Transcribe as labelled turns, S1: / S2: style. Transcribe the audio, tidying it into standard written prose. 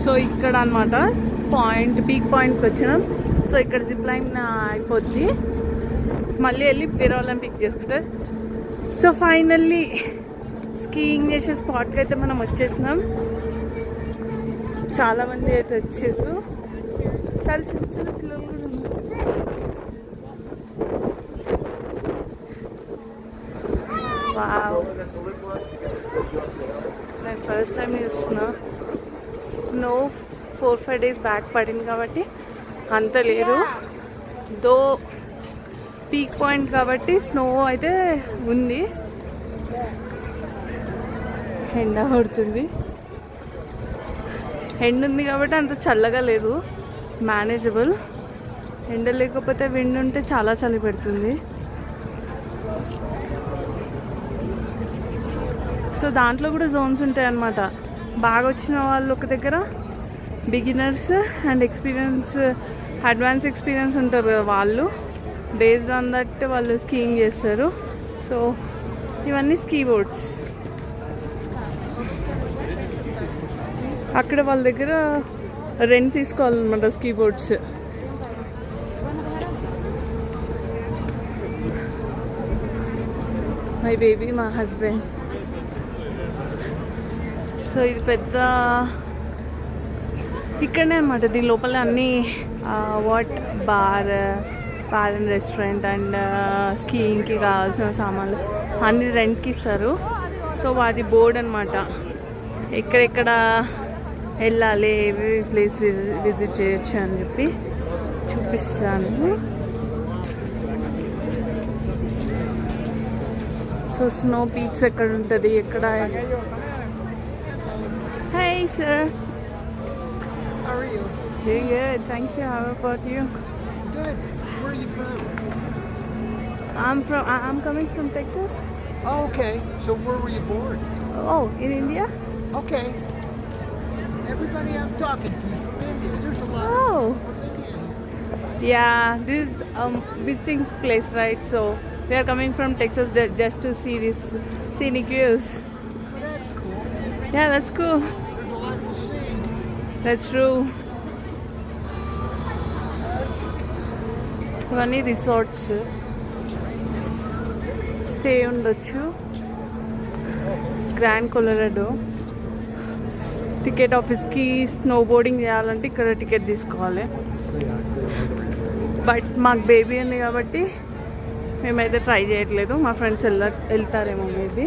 S1: So ఇక్కడ అనమాట peak పాయింట్కి వచ్చినాం. సో ఇక్కడ జిప్ లైన్ అయిపోద్ది, మళ్ళీ వెళ్ళి వేరే వాళ్ళని పిక్ చేసుకుంటారు. సో ఫైనల్లీ స్కీయింగ్ చేసే స్పాట్కి అయితే మనం వచ్చేసినాం. చాలామంది అయితే వచ్చారు, చాలా చిన్న చిన్న పిల్లలు కూడా ఉన్నారు. వావ్, నేను ఫస్ట్ టైం చూస్తున్నా. స్నో 4-5 days బ్యాక్ పడింది కాబట్టి అంత లేదు. దో పీక్ పాయింట్ కాబట్టి స్నో అయితే ఉంది. ఎండ పడుతుంది, ఎండ ఉంది కాబట్టి అంత చల్లగా లేదు, మేనేజబుల్. ఎండ లేకపోతే విండ్ ఉంటే చాలా చలి పెడుతుంది. సో దాంట్లో కూడా జోన్స్ ఉంటాయి అన్నమాట. బాగా వచ్చిన వాళ్ళు ఒక దగ్గర, బిగినర్స్ అండ్ అడ్వాన్స్ ఎక్స్పీరియన్స్ ఉంటారు కదా, వాళ్ళు బేస్డ్ ఆన్ దట్ వాళ్ళు స్కీయింగ్ చేస్తారు. సో ఇవన్నీ స్కీ బోర్డ్స్. అక్కడ వాళ్ళ దగ్గర రెంట్ తీసుకోవాలన్నమాట స్కీ బోర్డ్స్. మై బేబీ, మా హస్బెండ్. సో ఇది పెద్ద ఇక్కడనే అనమాట. దీని లోపల అన్నీ బార్ అండ్ రెస్టారెంట్ అండ్ స్కీయింగ్కి కావాల్సిన సామాన్లు అన్ని రెంట్కి ఇస్తారు. సో వాటి బోర్డ్ అనమాట. ఎక్కడెక్కడ వెళ్ళాలి, ఏవి ప్లేస్ విజిట్ చేయొచ్చు అని చెప్పి చూపిస్తాను. సో స్నో పీక్స్ ఎక్కడ ఉంటుంది, ఎక్కడ. Hey sir.
S2: How are you?
S1: Doing good, thank you. How about you?
S2: Good. Where are you from?
S1: I'm coming from Texas.
S2: Oh, okay. So where were you born?
S1: Oh, in India?
S2: Okay. Everybody I'm talking to is from India. There's a lot
S1: Oh.
S2: from India.
S1: Yeah, this is visiting place, right? So we are coming from Texas just to see this scenic views.
S2: Well, that's cool.
S1: Yeah, that's cool.
S2: There's a lot to see.
S1: That's true. ఇవన్నీ resorts, stay ఉండొచ్చు. Grand Colorado ticket ఆఫీస్కి snow boarding చేయాలంటే ఇక్కడ ticket తీసుకోవాలి. But మాకు baby ఉంది కాబట్టి మేమైతే ట్రై చేయట్లేదు. మా ఫ్రెండ్స్ వెళ్తారేమో మేబీ.